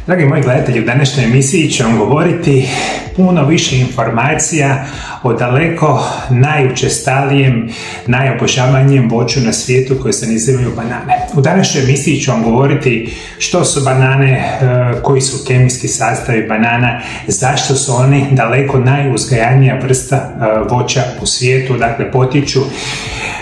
Dragi moji gledatelji, u današnjoj emisiji ću vam govoriti puno više informacija o daleko najučestalijem, najobožavanijem voću na svijetu koje se nazivaju banane. U današnjoj emisiji ću vam govoriti što su banane, koji su kemijski sastavi banana, zašto su oni daleko najuzgajanija vrsta voća u svijetu, dakle potiču.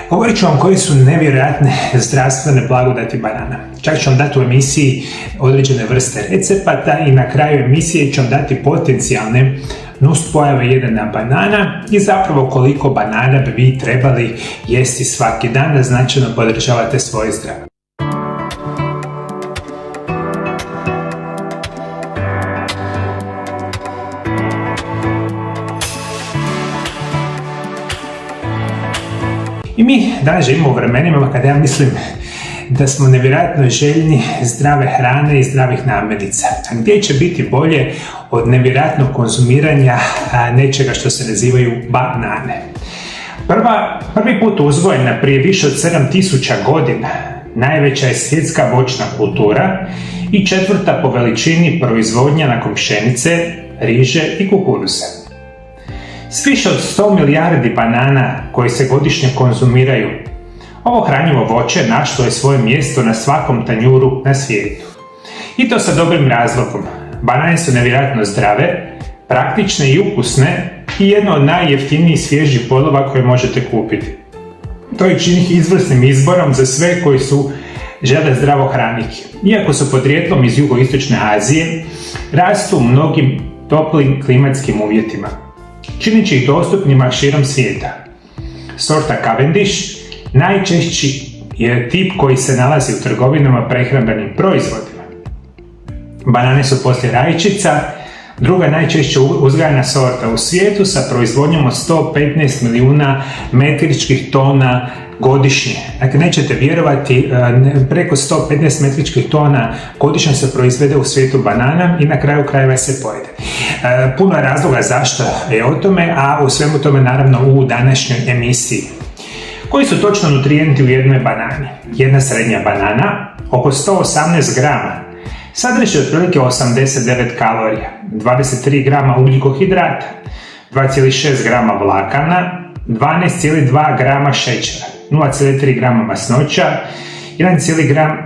Govorit ću vam koje su nevjerojatne zdravstvene blagodati banana. Čak ću vam dati u emisiji određene vrste recepata i na kraju emisije ću vam dati potencijalne nuspojave jedanja banana i zapravo koliko banana bi vi trebali jesti svaki dan da značajno podržavate svoje zdravlje. I mi danas živimo u vremenima kada ja mislim da smo nevjerojatno željni zdrave hrane i zdravih namirnica. A gdje će biti bolje od nevjerojatnog konzumiranja nečega što se nazivaju banane? Prvi put uzgojena prije više od 7000 godina, najveća je svjetska voćna kultura i četvrta po veličini proizvodnja nakon pšenice, riže i kukuruza. S više od 100 milijardi banana koji se godišnje konzumiraju, ovo hranjivo voće našlo je svoje mjesto na svakom tanjuru na svijetu. I to sa dobrim razlogom. Banane su nevjerojatno zdrave, praktične i ukusne i jedno od najjeftinijih svježih plodova koje možete kupiti. To ih čini izvrsnim izborom za sve koji su žele zdravo hraniti. Iako su podrijetlom iz jugoistočne Azije, rastu u mnogim toplim klimatskim uvjetima, činići ih dostupnima širom svijeta. Sorta Cavendish najčešći je tip koji se nalazi u trgovinama prehrambenim proizvodima. Banane su poslije rajčica druga najčešće uzgajana sorta u svijetu sa proizvodnjom od 115 milijuna metričkih tona godišnje. Dakle, nećete vjerovati, preko 115 metričkih tona godišnje se proizvede u svijetu banana i na kraju krajeva se pojede. Puno je razloga zašto je o tome, a u svemu tome naravno u današnjoj emisiji. Koji su točno nutrijenti u jednoj banani? Jedna srednja banana, oko 118 grama, sadrži otprilike 89 kalorija, 23 grama ugljikohidrata, 2,6 grama vlakana, 12,2 grama šećera, 0,3 grama masnoća, 1,1 gram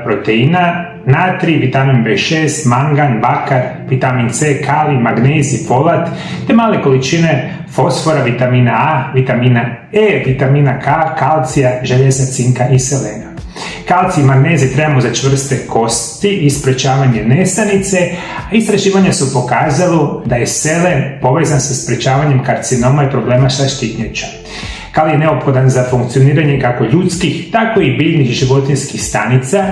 proteina, natrij, vitamin B6, mangan, bakar, vitamin C, kalij, magnezij, folat, te male količine fosfora, vitamina A, vitamina E, vitamina K, kalcija, željeza, cinka i selena. Kalcij i magnezij trebamo za čvrste kosti i sprečavanje nesanice, a istraživanja su pokazalo da je selen povezan sa sprečavanjem karcinoma i problema sa štitnjačom. Kalij je neophodan za funkcioniranje kako ljudskih, tako i biljnih i životinjskih stanica,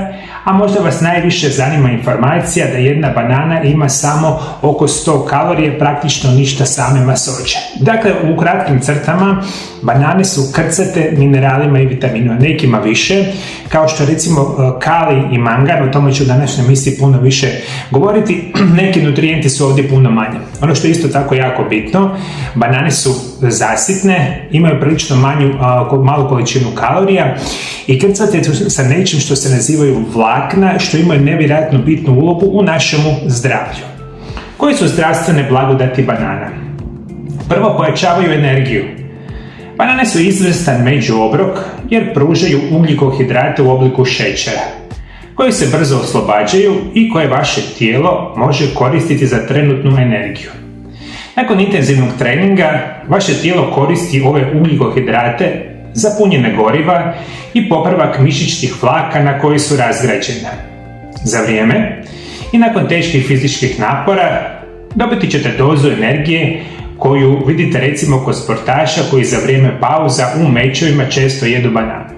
a možda vas najviše zanima informacija da jedna banana ima samo oko 100 kalorije, praktično ništa same masoće. Dakle, u kratkim crtama, banane su krcate mineralima i vitaminima, nekima više, kao što recimo kalij i mangan, o tome ću u današnjoj emisiji puno više govoriti, neki nutrijenti su ovdje puno manje. Ono što je isto tako jako bitno, banane su zasitne, imaju prilično malu količinu kalorija i krcate sa nečim što se nazivaju vlakna, što imaju nevjerojatno bitnu ulogu u našemu zdravlju. Koji su zdravstvene blagodati banana? Prvo, pojačavaju energiju. Banane su izvrstan međuobrok jer pružaju ugljikohidrate u obliku šećera, koji se brzo oslobađaju i koje vaše tijelo može koristiti za trenutnu energiju. Nakon intenzivnog treninga, vaše tijelo koristi ove ugljikohidrate za punjenje goriva i popravak mišićnih vlakana koji su razgrađene. Za vrijeme i nakon teških fizičkih napora dobiti ćete dozu energije koju vidite recimo kod sportaša koji za vrijeme pauza u mečevima često jedu banane.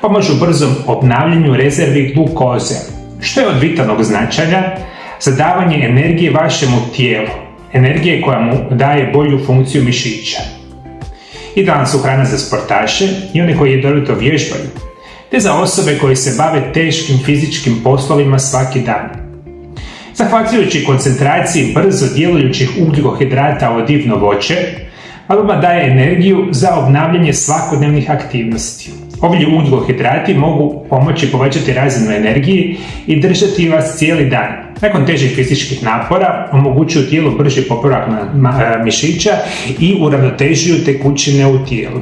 Pomažu brzom obnavljanju rezervi glukoze, što je od vitalnog značaja za davanje energije vašemu tijelu, energije koja mu daje bolju funkciju mišića. Idealna su hrana za sportaše i one koji redovito vježbaju, te za osobe koje se bave teškim fizičkim poslovima svaki dan. Zahvaljujući koncentraciji brzo djelujućih ugljikohidrata ovo divno voće, banana daje energiju za obnavljanje svakodnevnih aktivnosti. Ovi ugljikohidrati mogu pomoći povećati razinu energije i držati vas cijeli dan. Nakon težih fizičkih napora omogućuju tijelu brži popravak mišića i uravnotežuju tekućine u tijelu.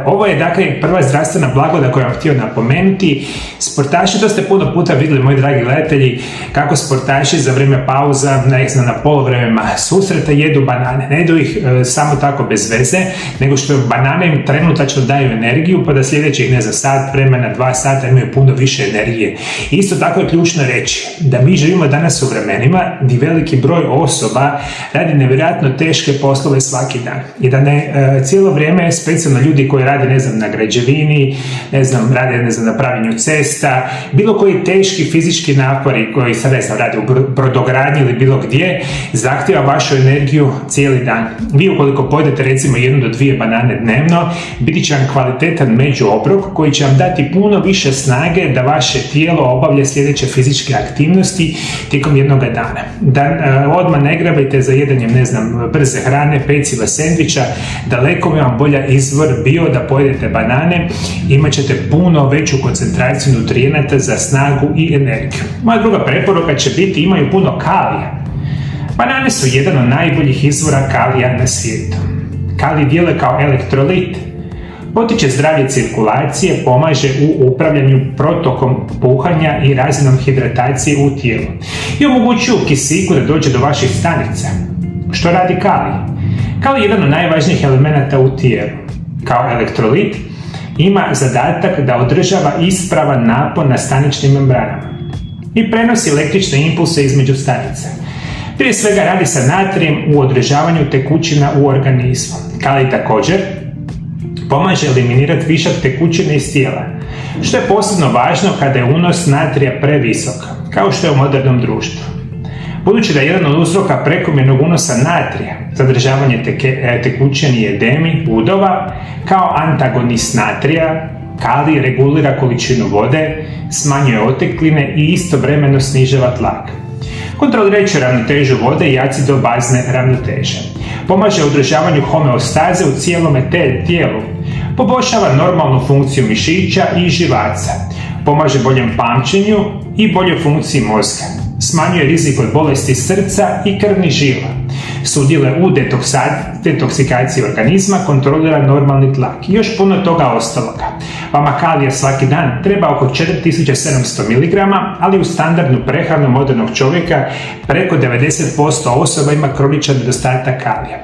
Ovo je dakle prva zdravstvena blagodat koju vam htio napomenuti. Sportaši, to ste puno puta vidjeli, moji dragi gledatelji, kako sportaši za vrijeme pauza, na poluvremena susreta jedu banane. Ne jedu ih samo tako bez veze, nego što banane im trenutačno daju energiju, pa da sljedećih sat vremena, 2 sata imaju puno više energije. Isto tako je ključno reći da mi živimo danas u vremenima gdje veliki broj osoba radi nevjerojatno teške poslove svaki dan. I da ne cijelo vrijeme, specijalno ljudi koji rade, na građevini, rade, na pravljenju cesta, bilo koji teški fizički napori koji se, rade u brodogradnji ili bilo gdje, zahtjeva vašu energiju cijeli dan. Vi ukoliko pojedete recimo 1 do 2 banane dnevno, biti će vam kvalitetan međuobrok koji će vam dati puno više snage da vaše tijelo obavlja sljedeće fizičke aktivnosti tijekom jednog dana. Odmah ne grabajte za jedanjem, brze hrane, peciva, sendviča, daleko mi vam bolja izvor bio da pojedete banane, imat ćete puno veću koncentraciju nutrijenata za snagu i energiju. Moja druga preporuka će biti, imaju puno kalija. Banane su jedan od najboljih izvora kalija na svijetu. Kalij djeluje kao elektrolit, potiče zdravlje cirkulacije, pomaže u upravljanju protokom puhanja i razinom hidratacije u tijelu i omogućuju kisiku da dođe do vaših stanica. Što radi kalij? Kalij je jedan od najvažnijih elemenata u tijelu. Kao elektrolit ima zadatak da održava ispravan napon na staničnim membranama i prenosi električne impulse između stanica. Prije svega radi sa natrijem u održavanju tekućina u organizmu. Kalij također pomaže eliminirati višak tekućine iz tijela, što je posebno važno kada je unos natrija previsok, kao što je u modernom društvu. Budući da je jedan od uzroka prekomjernog unosa natrija zadržavanje tekućine i edemi udova, kao antagonist natrija, kalij regulira količinu vode, smanjuje otekline i istovremeno snižava tlak. Kontrolirajući ravnotežu vode i acido-bazne ravnoteže. Pomaže u održavanju homeostaze u cijelome tijelu. Poboljšava normalnu funkciju mišića i živaca. Pomaže boljem pamćenju i boljoj funkciji mozga. Smanjuje rizik od bolesti srca i krvnih žila. Sudjeluje u detoksikaciji organizma, kontrolira normalni tlak i još puno toga ostaloga. Vama kalija svaki dan treba oko 4700 mg, ali u standardnu prehranu modernog čovjeka preko 90% osoba ima kroničan nedostatak kalija.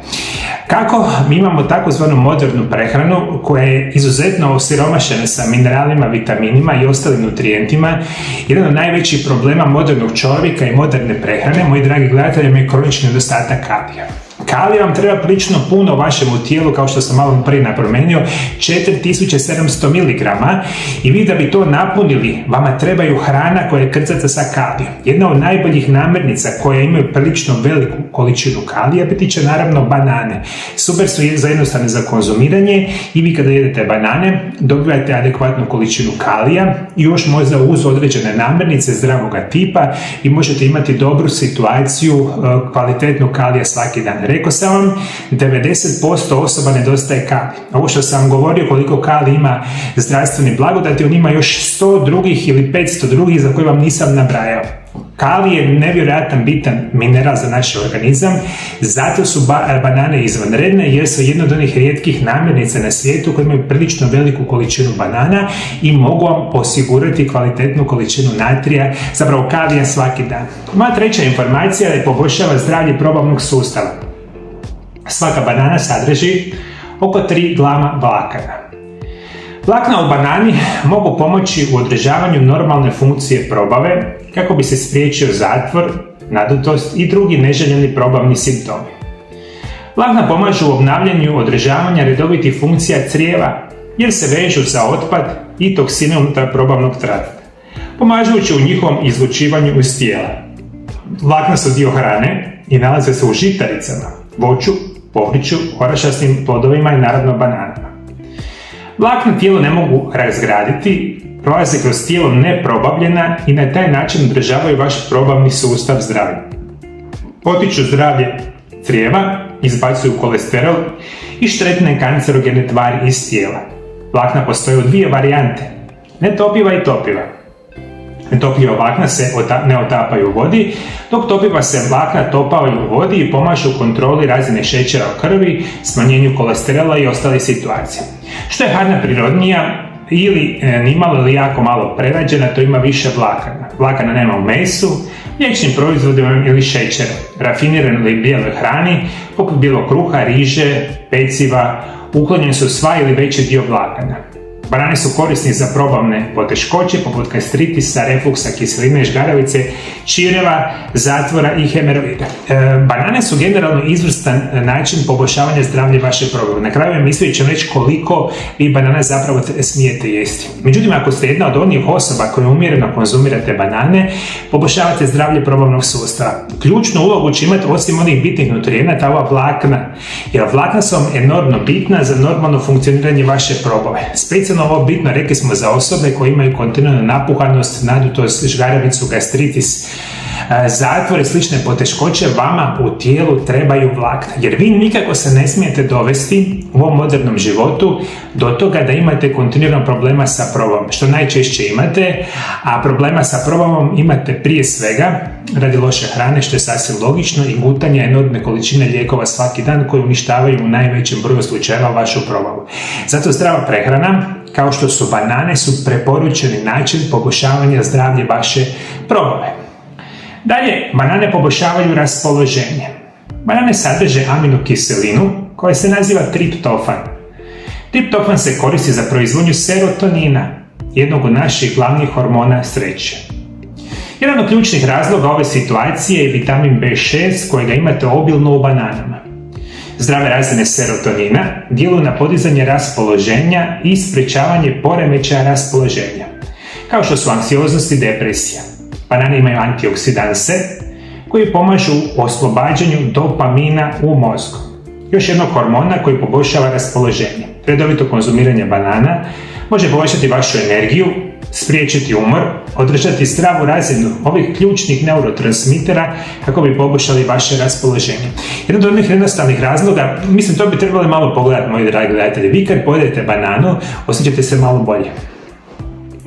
Kako? Mi imamo takozvanu modernu prehranu koja je izuzetno osiromašena sa mineralima, vitaminima i ostalim nutrijentima. Jedan od najvećih problema modernog čovjeka i moderne prehrane, moji dragi gledatelji, je kronični nedostatak kalija. Kalij vam treba prilično puno vašemu tijelu, kao što sam malo prije napomenuo, 4700 mg, i vi da bi to napunili, vama trebaju hrana koja je krcata sa kalijom. Jedna od najboljih namirnica koje imaju prilično veliku količinu kalija biti će naravno banane. Super su jednostavne za konzumiranje i vi kada jedete banane dobivate adekvatnu količinu kalija i još možda uz određene namirnice zdravoga tipa i možete imati dobru situaciju kvalitetnog kalija svaki dan. Rekao sam vam, 90% osoba nedostaje kalij. Ovo što sam govorio koliko kalij ima zdravstveni blagodati, on ima još 100 drugih ili 500 drugih za koje vam nisam nabrajao. Kalij je nevjerojatan bitan mineral za naš organizam, zato su banane izvanredne jer su jedna od onih rijetkih namirnica na svijetu koji imaju prilično veliku količinu banana i mogu vam osigurati kvalitetnu količinu natrija, zapravo kalija svaki dan. Moja treća informacija je da poboljšava zdravlje probavnog sustava. Svaka banana sadrži oko 3 grama vlakana. Vlakna u banani mogu pomoći u održavanju normalne funkcije probave kako bi se spriječio zatvor, nadutost i drugi neželjeni probavni simptomi. Vlakna pomažu u obnavljanju održavanja redovitih funkcija crijeva jer se vežu za otpad i toksine unutar probavnog trakta, pomažući u njihovom izlučivanju iz tijela. Vlakna su dio hrane i nalaze se u žitaricama, voću, povrću, orašastim plodovima i naravno bananama. Vlakna tijelo ne mogu razgraditi, prolaze kroz tijelo neprobavljena i na taj način održavaju vaš probavni sustav zdravlja. Potiču zdravlje crijeva, izbacuju kolesterol i štetne kancerogene tvari iz tijela. Vlakna postoje u dvije varijante, netopiva i topiva. Netopljiva vlakna se ne otapaju u vodi, dok topiva se vlakna topaju u vodi i pomažu u kontroli razine šećera u krvi, smanjenju kolesterola i ostalih situacija. Što je hrana prirodnija ili nimalo ili jako malo prerađena, to ima više vlakana. Vlakana nema u mesu, mliječnim proizvodima ili šećeru, rafiniranoj ili bijeloj hrani, poput bijelog kruha, riže, peciva, uklonjeni su sva ili veći dio vlakana. Banane su korisni za probavne poteškoće poput gastritisa, refluksa, kiseline, žgaravice, čireva, zatvora i hemoroida. Banane su generalno izvrstan način poboljšavanja zdravlja vaše probave. Na kraju emisije ću reći koliko vi banana zapravo smijete jesti. Međutim, ako ste jedna od onih osoba koje umjereno konzumirate banane, poboljšavate zdravlje probavnog sustava. Ključnu ulogu će imati osim onih bitnih nutrijenata ova vlakna, jer vlakna su vam enormno bitna za normalno funkcioniranje vaše probave. Specijalno ovo bitno rekli smo za osobe koje imaju kontinuiranu napuhanost, nadutost, žgaravicu, gastritis, zatvor i slične poteškoće. Vama u tijelu trebaju vlakna, jer vi nikako se ne smijete dovesti u ovom modernom životu do toga da imate kontinuirano problema sa probavom, što najčešće imate, a problema sa probom imate prije svega radi loše hrane, što je sasvim logično, i gutanja enormne količine lijekova svaki dan koji uništavaju u najvećem broju slučajeva vašu probavu. Zato zdrava prehrana, kao što su banane, su preporučeni način poboljšavanja zdravlja vaše probave. Dalje, banane poboljšavaju raspoloženje. Banane sadrže aminokiselinu koja se naziva triptofan. Triptofan se koristi za proizvodnju serotonina, jednog od naših glavnih hormona sreće. Jedan od ključnih razloga ove situacije je vitamin B6 kojega imate obilno u bananama. Zdrave razine serotonina djeluju na podizanje raspoloženja i sprečavanje poremećaja raspoloženja, kao što su anksioznost i depresija. Banane imaju antioksidanse koji pomažu u oslobađanju dopamina u mozgu, još jednog hormona koji poboljšava raspoloženje. Redovito konzumiranje banana može poboljšati vašu energiju, spriječiti umor, održati zdravu razinu ovih ključnih neurotransmitera kako bi poboljšali vaše raspoloženje. Jedan od onih jednostavnih razloga, mislim to bi trebali malo pogledati, moji dragi gledatelji, vi kad pojedete bananu osjećate se malo bolje.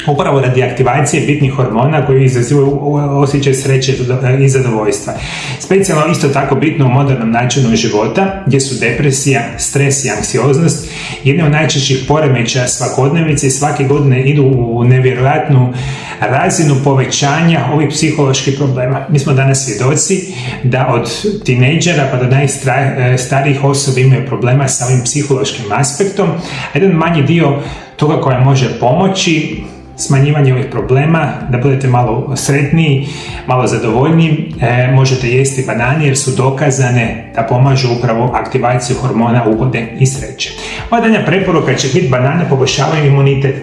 Upravo radi aktivacije bitnih hormona koji izazivaju osjećaj sreće i zadovoljstva. Specijalno isto tako bitno u modernom načinu života, gdje su depresija, stres i anksioznost jedne od najčešćih poremećaja svakodnevice i svake godine idu u nevjerojatnu razinu povećanja ovih psiholoških problema. Mi smo danas svjedoci da od tinejdžera pa do najstarijih osoba imaju problema sa ovim psihološkim aspektom, a jedan manji dio toga koja može pomoći smanjivanje ovih problema, da budete malo sretniji, malo zadovoljniji, možete jesti banane jer su dokazane da pomažu upravo aktivaciju hormona ugode i sreće. Ova danja preporuka će biti: banane poboljšavaju imunitet.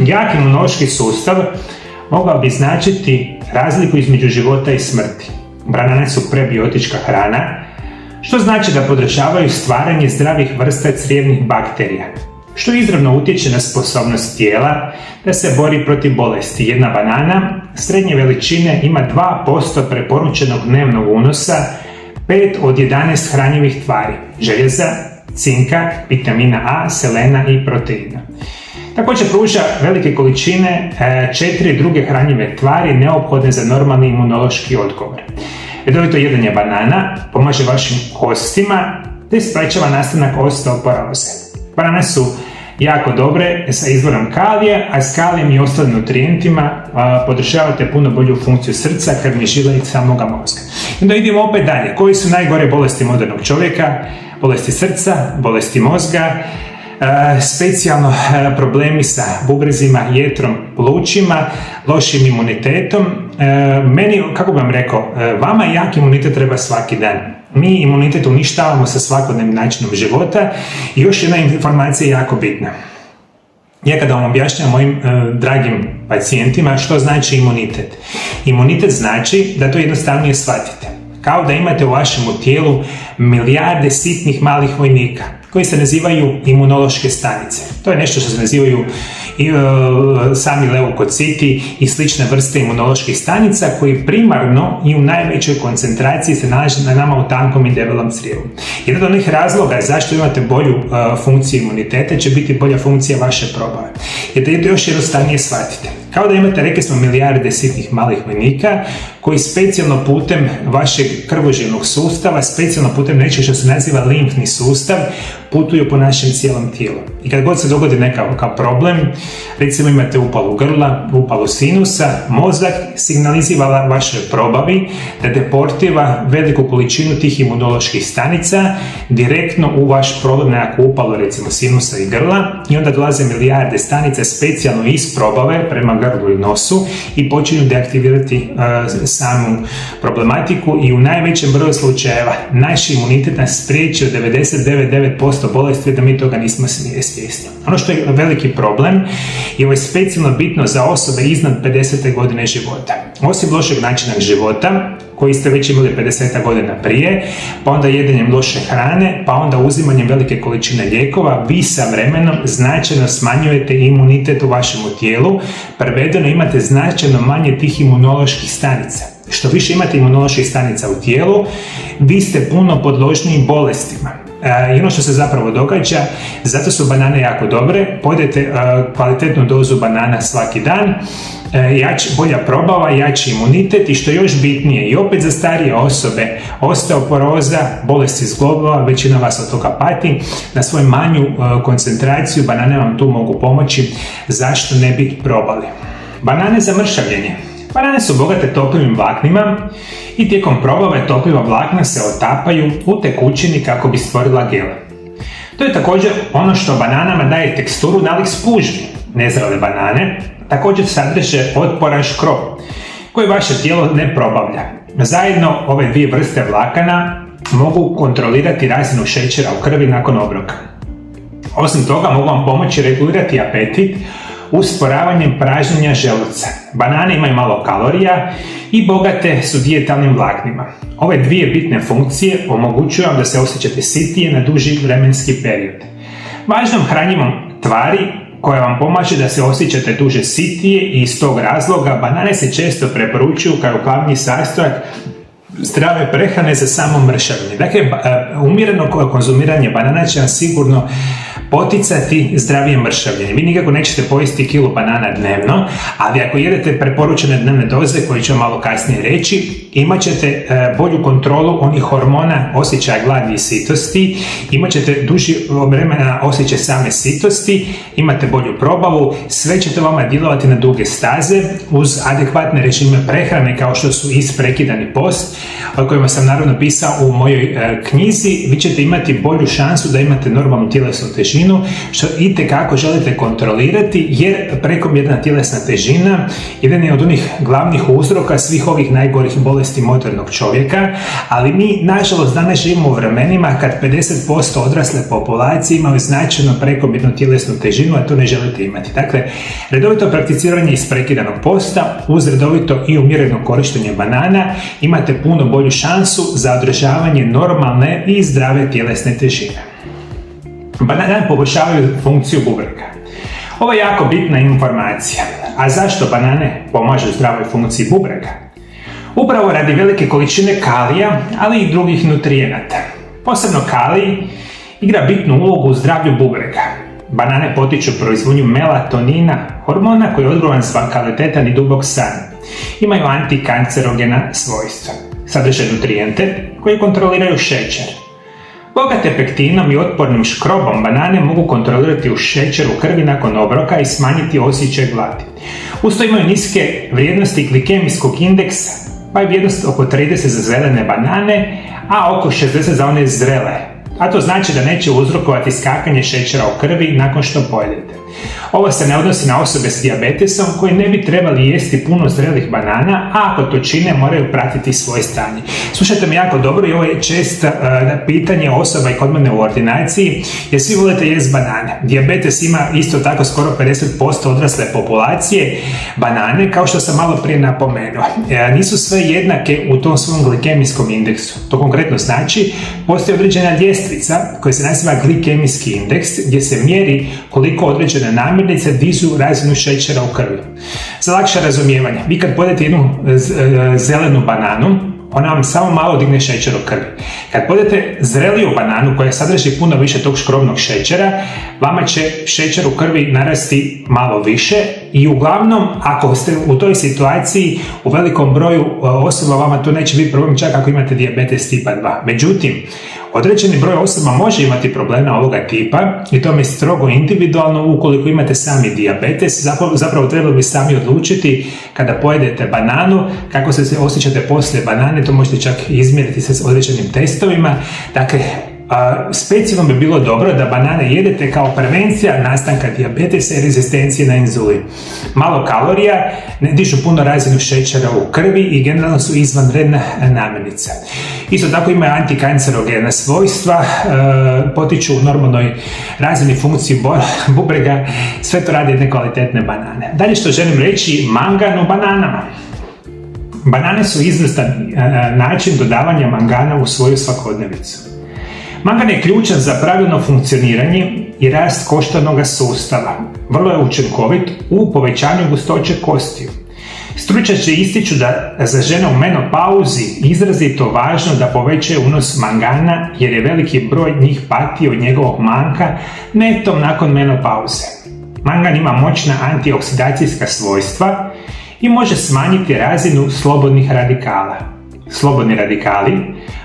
Jak imunološki sustav mogao bi značiti razliku između života i smrti. Banane su prebiotička hrana, što znači da podržavaju stvaranje zdravih vrsta crijevnih bakterija, što izravno utječe na sposobnost tijela da se bori protiv bolesti. Jedna banana srednje veličine ima 2% preporučenog dnevnog unosa 5 od 11 hranjivih tvari: željeza, cinka, vitamina A, selena i proteina. Također pruža velike količine 4 druge hranjive tvari neophodne za normalni imunološki odgovor. Redovito jedanje banana pomaže vašim kostima te sprečava nastanak osteoporoze. Banane su jako dobre sa izvorom kalija, a s kalijem i ostalim nutrijentima podržavate puno bolju funkciju srca, krvnih žila i samoga mozga. Onda idemo opet dalje. Koji su najgore bolesti modernog čovjeka? Bolesti srca, bolesti mozga, specijalno problemi sa bubrezima, jetrom, plućima, lošim imunitetom. Meni, kako bih vam rekao, vama jak imunitet treba svaki dan. Mi imunitet uništavamo sa svakodnevnim načinom života. I još jedna informacija je jako bitna. Ja kada vam objašnjam mojim dragim pacijentima što znači imunitet. Imunitet znači, da to jednostavnije shvatite, kao da imate u vašem tijelu milijarde sitnih malih vojnika koji se nazivaju imunološke stanice. To je nešto što se nazivaju i sami leukociti i slične vrste imunoloških stanica koji primarno i u najvećoj koncentraciji se nalaze na nama u tankom i debelom crijevu. Jedan od onih razloga zašto imate bolju funkciju imuniteta će biti bolja funkcija vaše probave. Jer da još jednostavnije shvatite. Kao da imate, rekli smo, milijarde sitnih malih vojnika koji specijalno putem vašeg krvožilnog sustava, specijalno putem nečeg što se naziva limfni sustav, putuju po našem cijelom tijelu. I kad god se dogodi nekakav problem, recimo imate upalu grla, upalu sinusa, mozak signalizira vašoj probavi da deportiva veliku količinu tih imunoloških stanica direktno u vaš problem, nekakvu upalu, recimo sinusa i grla, i onda dolaze milijarde stanica specijalno iz probave prema grlu i nosu i počinju deaktivirati samu problematiku i u najvećem broju slučajeva naš imunitet nas spriječi od 99,9% bolesti da mi toga nismo svjesni. Ono što je veliki problem i ovo je specijalno bitno za osobe iznad 50. godine života. Osim lošeg načina života, koji ste već imali 50 godina prije, pa onda jedenjem loše hrane, pa onda uzimanjem velike količine lijekova, vi sa vremenom značajno smanjujete imunitet u vašem tijelu, prevedeno imate značajno manje tih imunoloških stanica. Što više imate imunoloških stanica u tijelu, vi ste puno podložniji bolestima. I ono što se zapravo događa, zato su banane jako dobre, pojedete kvalitetnu dozu banana svaki dan, bolja probava, jači imunitet i što je još bitnije i opet za starije osobe, osteoporoza, bolesti zglobova, većina vas od toga pati, na svoju manju koncentraciju banane vam tu mogu pomoći, zašto ne bi probali. Banane za mršavljenje. Banane su bogate topljivim vlaknima i tijekom probave topljiva vlakna se otapaju u tekućini kako bi stvorila gel. To je također ono što bananama daje teksturu nalik spužvi. Nezrele banane također sadrže otporan škrob koji vaše tijelo ne probavlja. Zajedno ove dvije vrste vlakana mogu kontrolirati razinu šećera u krvi nakon obroka. Osim toga mogu vam pomoći regulirati apetit usporavanjem pražnjenja želuca. Banane imaju malo kalorija i bogate su dijetalnim vlaknima. Ove dvije bitne funkcije omogućuju vam da se osjećate sitije na duži vremenski period. Važnom hranjivom tvari koja vam pomaže da se osjećate duže sitije i iz tog razloga banane se često preporučuju kao glavni sastojak zdrave prehrane za samo mršavljenje. Dakle, umjereno konzumiranje banana će vam sigurno poticati zdravije mršavljenje. Vi nikako nećete pojesti kilu banana dnevno, ali ako jedete preporučene dnevne doze, koje ću vam malo kasnije reći, imat ćete bolju kontrolu onih hormona osjećaja gladi i sitosti, imat ćete duži vremena osjećaj same sitosti, imate bolju probavu, sve će to vama djelovati na duge staze uz adekvatne režime prehrane kao što su isprekidani post, o kojima sam naravno pisao u mojoj knjizi. Vi ćete imati bolju šansu da imate normalnu tjelesnu težinu, što itekako želite kontrolirati, jer prekomjerna tjelesna težina jedan je od onih glavnih uzroka svih ovih najgorih bolesti modernog čovjeka, ali mi nažalost danas živimo u vremenima kad 50% odrasle populacije imaju značajno prekomjernu tjelesnu težinu, a to ne želite imati. Dakle, redovito prakticiranje isprekidanog posta uz redovito i umjereno korištenje banana imate puno bolju šansu za održavanje normalne i zdrave tjelesne težine. Banane poboljšavaju funkciju bubrega. Ovo je jako bitna informacija. A zašto banane pomažu zdravoj funkciji bubrega? Upravo radi velike količine kalija, ali i drugih nutrijenata. Posebno kalij igra bitnu ulogu u zdravlju bubrega. Banane potiču proizvodnju melatonina, hormona koji je odgovoran za kvalitetan i dubok san. Imaju antikancerogena svojstva. Sadrže nutrijente koji kontroliraju šećer. Bogate pektinom i otpornim škrobom banane mogu kontrolirati šećer u krvi nakon obroka i smanjiti osjećaj gladi. Usto imaju niske vrijednosti glikemijskog indeksa, pa je vrijednost oko 30 za zelene banane, a oko 60 za one zrele. A to znači da neće uzrokovati skakanje šećera u krvi nakon što pojedete. Ovo se ne odnosi na osobe s dijabetesom koji ne bi trebali jesti puno zrelih banana, a ako to čine moraju pratiti svoje stanje. Slušajte me jako dobro i ovo je često pitanje osoba i kod mene u ordinaciji, jer svi volite jesti banane. Dijabetes ima isto tako skoro 50% odrasle populacije. Banane, kao što sam malo prije napomenuo, nisu sve jednake u tom svom glikemijskom indeksu. To konkretno znači, postoji određena ljestvica koja se naziva glikemijski indeks, gdje se mjeri koliko određene određene namirnice dižu razinu šećera u krvi. Za lakše razumijevanje, vi kad pojedete jednu zelenu bananu, ona vam samo malo digne šećer u krvi. Kad pojedete zreliju bananu koja sadrži puno više tog škrobnog šećera, vama će šećer u krvi narasti malo više i uglavnom, ako ste u toj situaciji, u velikom broju osoba vama to neće biti problem čak ako imate dijabetes tipa 2. Međutim, određeni broj osoba može imati problema ovoga tipa i to je strogo individualno. Ukoliko imate sami dijabetes, zapravo trebali bi sami odlučiti kada pojedete bananu, kako se osjećate poslije banane, to možete čak izmjeriti sa određenim testovima. Dakle, specijalno bi bilo dobro da banane jedete kao prevencija nastanka dijabetesa i rezistencije na inzulin. Malo kalorija, ne dižu puno razinu šećera u krvi i generalno su izvanredna namirnica. Isto tako imaju antikancerogena svojstva, potiču u normalnoj razini funkciji bubrega, sve to radi jedne kvalitetne banane. Dalje što želim reći, mangan u bananama. Banane su izvrstan način dodavanja mangana u svoju svakodnevicu. Mangan je ključan za pravilno funkcioniranje i rast koštanog sustava. Vrlo je učinkovit u povećanju gustoće kostiju. Stručnjaci ističu da za žene u menopauzi izrazito važno da povećaju unos mangana jer je veliki broj njih pati od njegovog manjka netom nakon menopauze. Mangan ima moćna antioksidacijska svojstva i može smanjiti razinu slobodnih radikala. Slobodni radikali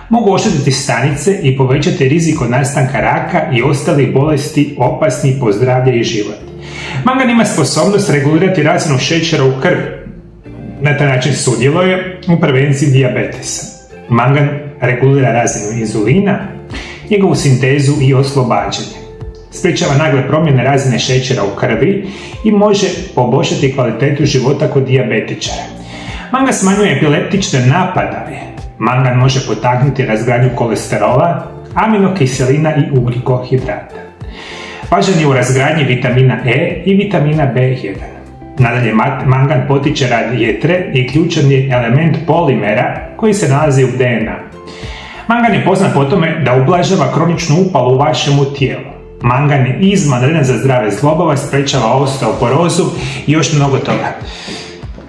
mogu oštetiti stanice i povećati rizik od nastanka raka i ostalih bolesti opasnih po zdravlje i život. Mangan ima sposobnost regulirati razinu šećera u krvi. Na taj način sudjeluje u prevenciji dijabetesa. Mangan regulira razinu inzulina, njegovu sintezu i oslobađanje. Sprječava nagle promjene razine šećera u krvi i može poboljšati kvalitetu života kod dijabetičara. Mangan smanjuje epileptične napadaje. Mangan može potaknuti razgradnju kolesterola, aminokiselina i ugljikohidrata. Važan je u razgradnji vitamina E i vitamina B1. Nadalje, mangan potiče rad jetre i ključan je element polimera koji se nalazi u DNA. Mangan je poznat po tome da ublažava kroničnu upalu u vašemu tijelu. Mangan je izvanredan za zdrave zglobove, sprečava osteoporozu i još mnogo toga.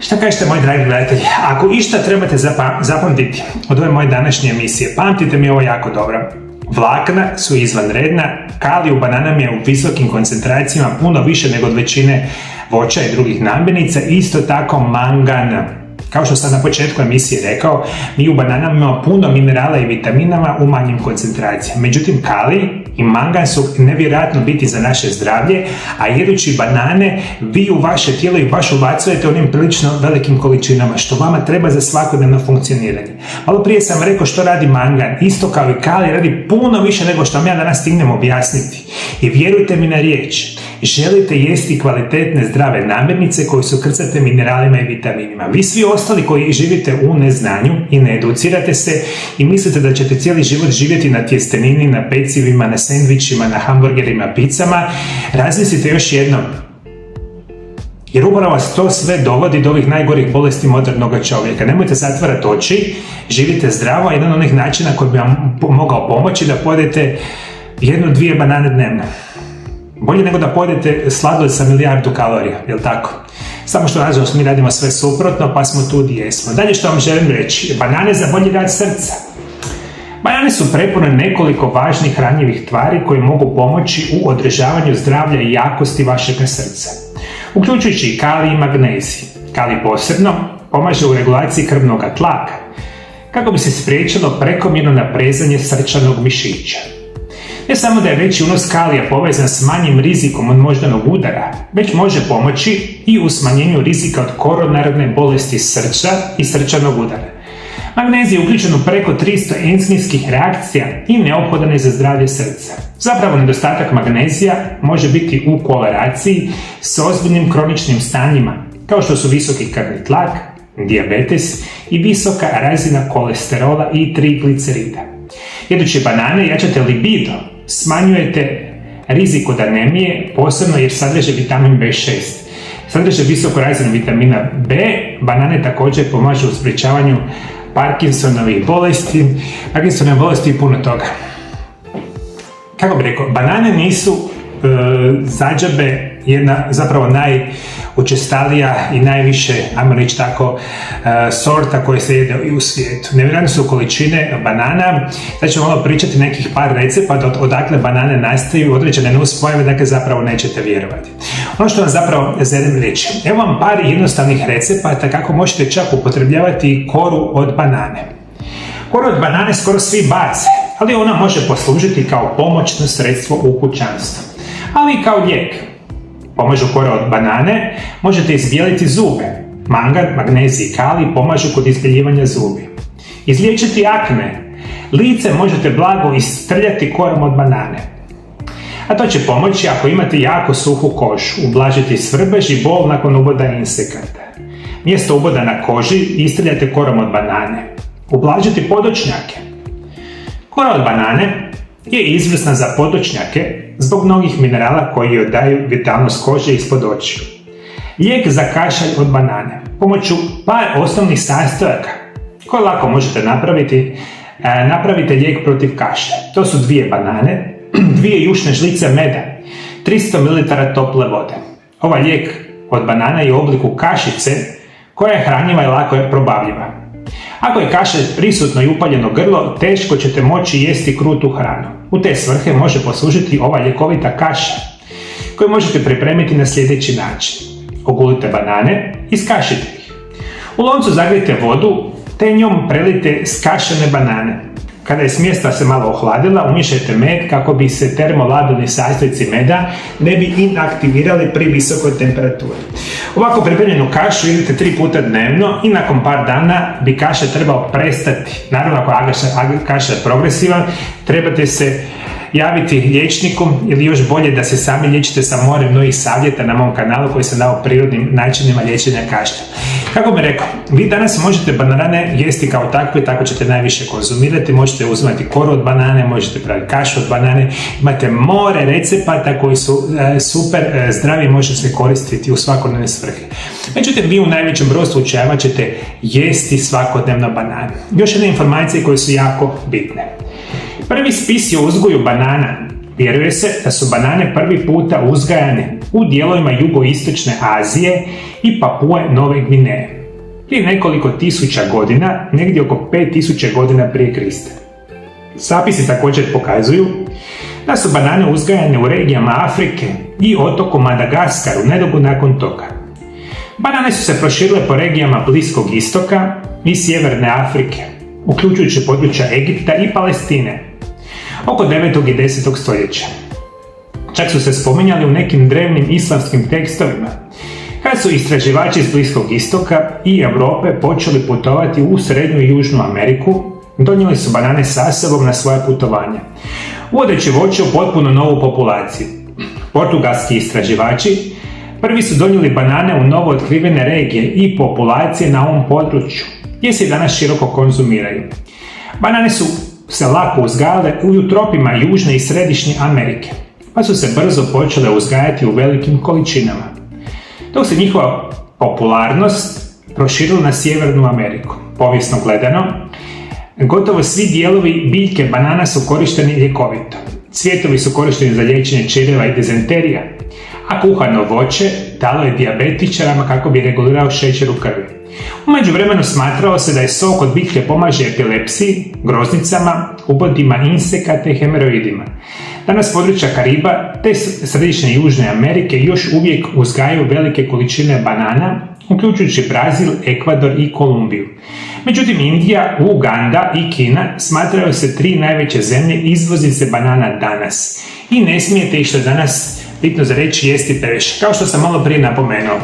Šta kažete, moji dragi gledatelji? Ako išta trebate zapamtiti od ove moje današnje emisije, pamtite mi ovo jako dobro. Vlakna su izvanredna, kalij u bananama je u visokim koncentracijama, puno više nego od većine voća i drugih namirnica, isto tako mangan. Kao što sam na početku emisije rekao, mi u bananama imamo puno minerala i vitaminama u manjim koncentracijama. Međutim, kalij i mangan su nevjerojatno biti za naše zdravlje, a jedući banane vi u vaše tijelo i baš ubacujete onim prilično velikim količinama što vama treba za svakodnevno funkcioniranje. Malo prije sam rekao što radi mangan, isto kao i kalij radi puno više nego što vam ja danas stignem objasniti. I vjerujte mi na riječ, želite jesti kvalitetne zdrave namirnice koje su krcate mineralima i vitaminima. Vi svi ostali koji živite u neznanju i ne educirate se i mislite da ćete cijeli život živjeti na tjestenini, na pecivima, na sendvičima, na hamburgerima, pizzama, razmislite još jednom. Jer upravo vas to sve dovodi do ovih najgorih bolesti modernog čovjeka. Nemojte zatvarati oči, živite zdravo, jedan od onih načina koji bi vam mogao pomoći da pojedete 1-2 banane dnevno. Bolje nego da pojedete sladoled sa milijardu kalorija, jel tako? Samo što nažalost mi radimo sve suprotno, pa smo tu gdje jesmo. Dalje što vam želim reći, banane za bolji rad srca. Banane su prepune nekoliko važnih hranjivih tvari koje mogu pomoći u održavanju zdravlja i jakosti vašeg srca, uključujući i kalij i magnezij. Kalij posebno pomaže u regulaciji krvnog tlaka, kako bi se spriječilo prekomjerno naprezanje srčanog mišića. Ne samo da je veći unos kalija povezan s manjim rizikom od moždanog udara, već može pomoći i u smanjenju rizika od koronarne bolesti srca i srčanog udara. Magnezij je uključen u preko 300 enzimskih reakcija i neophodan je za zdravlje srca. Zapravo, nedostatak magnezija može biti u korelaciji s ozbiljnim kroničnim stanjima, kao što su visoki krvni tlak, dijabetes i visoka razina kolesterola i triglicerida. Jedući banane jačate libido, smanjujete rizik od anemije, posebno jer sadrže vitamin B6. Sadrže visoku razinu vitamina B, banane također pomažu u sprječavanju Parkinsonovih bolesti i puno toga. Kako bih rekao, banane nisu za džabe jedna zapravo najučestalija i najviše, ajmo reći tako, sorta koje se jede i u svijetu. Nevjerojatne su količine banana. Sad ću malo pričati nekih par recepata odakle banane nastaju, određene nuspojave, dakle zapravo nećete vjerovati. Ono što vam zapravo želim reći, evo vam par jednostavnih recepata kako možete čak upotrebljavati koru od banane. Koru od banane skoro svi bace, ali ona može poslužiti kao pomoćno sredstvo u kućanstvu, ali i kao lijek. Pomažu kora od banane, možete izbijeliti zube. Mangan, magnezij i kalij pomažu kod izbjeljivanja zubi. Izliječiti akne. Lice možete blago istrljati korom od banane. A to će pomoći ako imate jako suhu kožu, ublažiti svrbež i bol nakon uboda insekata. Mjesto uboda na koži istrljate korom od banane. Ublažiti podočnjake. Kora od banane je izvrsna za podočnjake zbog mnogih minerala koji joj daju vitalnost kože ispod očiju. Lijek za kašalj od banane. Pomoću par osnovnih sastojaka koje lako možete napraviti, napravite lijek protiv kašlja. To su 2 banane, 2 jušne žlice meda, 300 ml tople vode. Ovaj lijek od banana je u obliku kašice koja je hranjiva i lako je probavljiva. Ako je kašalj prisutno i upaljeno grlo, teško ćete moći jesti krutu hranu. U te svrhe može poslužiti ova ljekovita kaša koju možete pripremiti na sljedeći način. Ogulite banane i iskašite ih. U loncu zagrijte vodu te njom prelijte skašene banane. Kada je smjesta se malo ohladila, umiješajte med kako bi se termoladovni sastojci meda ne bi inaktivirali pri visokoj temperaturi. Ovako pripremljenu kašu jedite 3 puta dnevno i nakon par dana bi kaša trebao prestati. Naravno, ako kaša je progresivan, trebate se javiti liječniku ili još bolje da se sami liječite sa morem mnogih savjeta na mom kanalu koji sam dao prirodnim načinima liječenja kašlja. Kako bih rekao, vi danas možete banane jesti kao takve, tako ćete najviše konzumirati, možete uzimati koru od banane, možete praviti kašu od banane, imate more recepata koji su super zdravi i može se koristiti u svakodnevne svrhe. Međutim, vi u najvećem broju slučajeva ćete jesti svakodnevno banane. Još jedne informacije koje su jako bitne. Prvi spisi o uzgoju banana. Vjeruje se da su banane prvi puta uzgajane u dijelovima jugoistočne Azije i Papue Nove Gvineje. Prije nekoliko tisuća godina, negdje oko 5000 godina prije Krista. Zapisi također pokazuju da su banane uzgajane u regijama Afrike i otoku Madagaskaru nedugo nakon toga. Banane su se proširile po regijama Bliskog istoka i Sjeverne Afrike, uključujući područja Egipta i Palestine, oko 9. i 10. stoljeća. Čak su se spominjali u nekim drevnim islamskim tekstovima, kad su istraživači iz Bliskog istoka i Europe počeli putovati u Srednju i Južnu Ameriku, donijeli su banane sa sobom na svoje putovanja, uvodeći voće u potpuno novu populaciju. Portugalski istraživači prvi su donijeli banane u novo otkrivene regije i populacije na ovom području, gdje se i danas široko konzumiraju. Banane su se lako uzgajale u tropima Južne i Središnje Amerike, pa su se brzo počele uzgajati u velikim količinama, dok se njihova popularnost proširila na Sjevernu Ameriku. Povijesno gledano, gotovo svi dijelovi biljke banana su korišteni ljekovito. Cvjetovi su korišteni za liječenje čireva i dizenterija, a kuhano voće dalo je dijabetičarama kako bi regulirao šećer u krvi. U međuvremenu smatralo se da je sok od biljke pomaže epilepsiji, groznicama, ubodima insekata i hemeroidima. Danas područja Kariba te Središnje Južne Amerike još uvijek uzgajaju velike količine banana, uključujući Brazil, Ekvador i Kolumbiju. Međutim, Indija, Uganda i Kina smatraju se 3 najveće zemlje izvoznice banana danas. I ne smijete ih, što danas bitno za reći, jesti previše. Kao što sam malo prije napomenuo,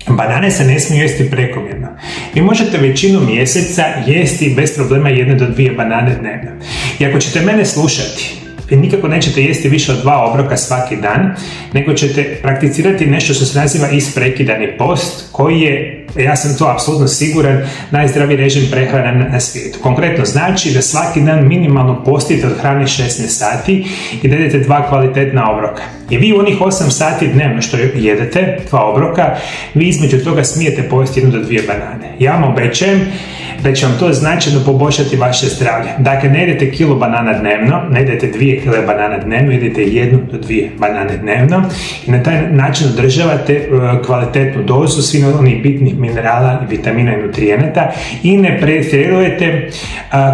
banane se ne smiju jesti prekomjerno. Vi možete većinu mjeseca jesti bez problema 1 do 2 banane dnevno. I ako ćete mene slušati, vi nikako nećete jesti više od 2 obroka svaki dan, nego ćete prakticirati nešto što se naziva isprekidani post, koji je ja sam to apsolutno siguran, najzdraviji režim prehrane na svijetu. Konkretno znači da svaki dan minimalno postite od hrane 16 sati i da jedete 2 kvalitetna obroka. I vi u onih 8 sati dnevno što jedete, 2 obroka, vi između toga smijete pojesti 1 do 2 banane. Ja vam obećajem da će vam to značajno poboljšati vaše zdravlje. Dakle, ne jedete kilo banana dnevno, ne jedete 2 kile banana dnevno, jedete 1 do 2 banane dnevno i na taj način održavate kvalitetnu dozu svih onih bitnih minerala, vitamina i nutrijenata i ne pretjerujete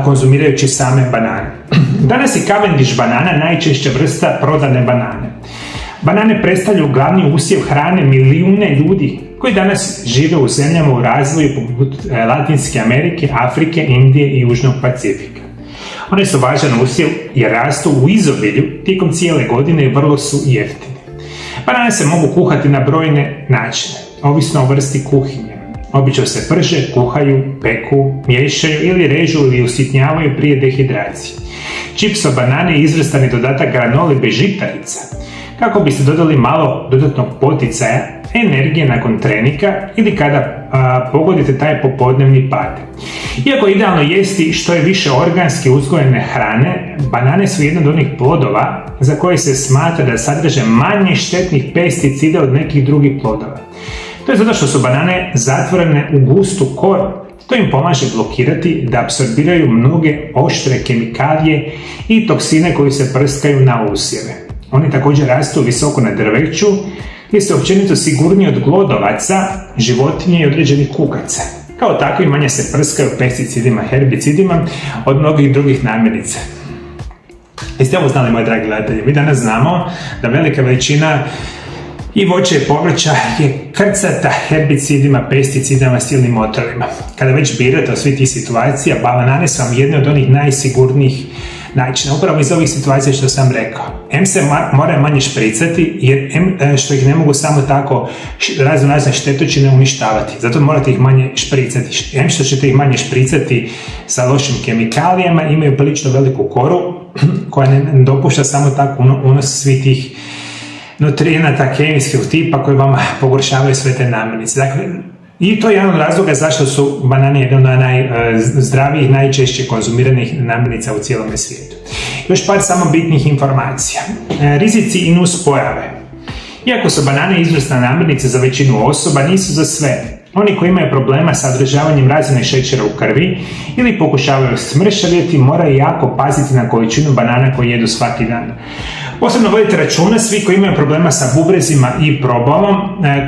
konzumirajući same banane. Danas je Cavendish banana najčešća vrsta prodane banane. Banane predstavljaju glavni usjev hrane milijune ljudi koji danas žive u zemljama u razvoju poput Latinske Amerike, Afrike, Indije i Južnog Pacifika. One su važan usjev jer rastu u izobilju tijekom cijele godine i vrlo su jeftine. Banane se mogu kuhati na brojne načine, ovisno o vrsti kuhinje. Obično se prže, kuhaju, peku, miješaju ili režu ili usitnjavaju prije dehidracije. Čips od banane je izvrstan dodatak granoli bez žitarica, kako biste dodali malo dodatnog poticaja, energije nakon treninga ili kada pogodite taj popodnevni pad. Iako je idealno jesti što je više organski uzgojene hrane, banane su jedan od onih plodova za koje se smatra da sadrže manje štetnih pesticida od nekih drugih plodova. To je zato što su banane zatvorene u gustu koru. To im pomaže blokirati da apsorbiraju mnoge oštre kemikalije i toksine koji se prskaju na usjeve. Oni također rastu visoko na drveću i su općenito sigurniji od glodovaca, životinje i određenih kukaca. Kao tako i manje se prskaju pesticidima, herbicidima od mnogih drugih namirnica. Jeste ovo znali, moji dragi gledatelji? Mi danas znamo da velika većina i voće i povrća je krcata herbicidima, pesticidima, silnim otrovima. Kada već birate od svih tih situacija, banane su vam jedne od onih najsigurnijih načina, upravo iz ovih situacija što sam rekao. M se moraju manje špricati, jer što ih ne mogu samo tako razne štetočine uništavati. Zato morate ih manje špricati. M što ćete ih manje špricati sa lošim kemikalijama, imaju prilično veliku koru koja ne dopušta samo tako unos svih tih nutrijenata kemijskog tipa koji vam pogoršavaju sve te namirnice. Dakle, i to je jedan od razloga zašto su banane jedan od najzdravijih, najčešće konzumiranih namirnica u cijelom svijetu. Još par samo bitnih informacija. Rizici i nuspojave. Iako su banane izvrsna namirnica za većinu osoba, nisu za sve. Oni koji imaju problema sa održavanjem razine šećera u krvi ili pokušavaju smršavjeti, moraju jako paziti na količinu banana koje jedu svaki dan. Posebno vodite računa, svi koji imaju problema sa bubrezima i probavom,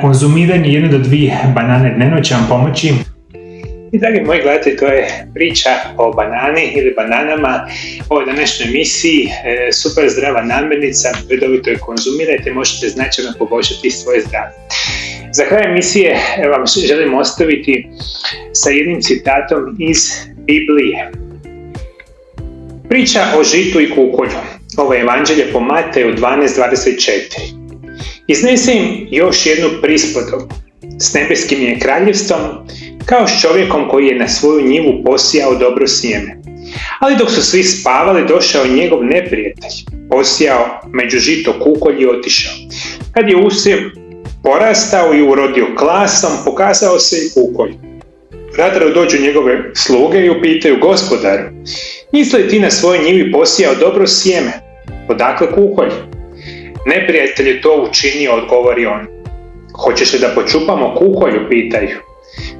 konzumiranje 1 do 2 banane dnevno će vam pomoći. I dragi moji gledatelji, to je priča o banani ili bananama, o ovoj današnjoj emisiji, super zdrava namirnica, redovito je konzumirajte, možete značajno poboljšati svoje zdravlje. Za kraj emisije vam želim ostaviti sa jednim citatom iz Biblije. Priča o žitu i kukolju. Ovo je Evanđelje po Mateju 12.24. Iznese im još jednu prispodobu. S nebeskim je kraljevstvom kao s čovjekom koji je na svoju njivu posijao dobro sjeme. Ali dok su svi spavali, došao njegov neprijatelj, posijao među žito kukolj i otišao. Kad je usjev porastao i urodio klasom, pokazao se i kukolj. Radaro dođu njegove sluge i upitaju: Gospodaru, nisi li ti na svojoj njivi posijao dobro sjeme? Odakle kukolj? Neprijatelj je to učinio, odgovori on. Hoćeš li da počupamo kukolju? Pitaju.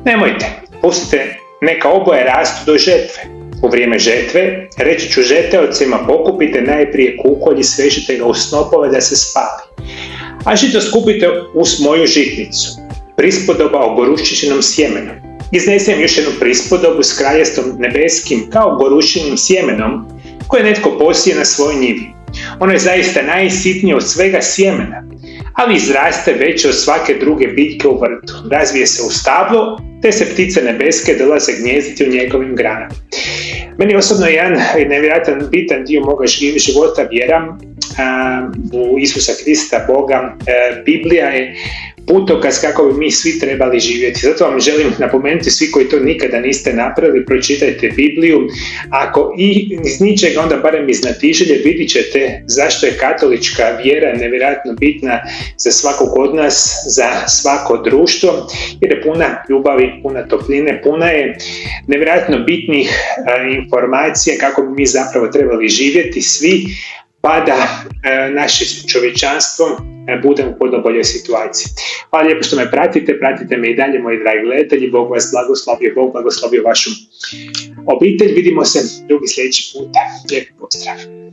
Nemojte, pustite neka oboje rastu do žetve. U vrijeme žetve reći ću žeteocima: pokupite najprije kukolj i svežite ga u snopove da se spali, a žito skupite uz moju žitnicu. Prispodoba o goruščičinom sjemenu. Iznesem još jednu prispodobu s kraljevstvom nebeskim kao gorušinim sjemenom koje netko posije na svojoj njivi. Ono je zaista najsitnije od svega sjemena, ali izraste veće od svake druge biljke u vrtu. Razvije se u stablo, te se ptice nebeske dolaze gnjezditi u njegovim granama. Meni osobno je jedan nevjerojatan bitan dio moga života vjera u Isusa Krista, Boga. Biblija je putokaz kako bi mi svi trebali živjeti. Zato vam želim napomenuti, svi koji to nikada niste napravili, pročitajte Bibliju. Ako i iz ničega, onda barem iz znatiželje vidit ćete zašto je katolička vjera nevjerojatno bitna za svakog od nas, za svako društvo, jer je puna ljubavi, puna topline, puna je nevjerojatno bitnih informacija kako bi mi zapravo trebali živjeti svi, pa da naše čovječanstvo bude u puno boljoj situaciji. Hvala lijepo što me pratite me i dalje, moji dragi gledatelji. Bog vas blagoslovio, Bog blagoslovio vašu obitelj. Vidimo se drugi sljedeći puta. Lijep pozdrav!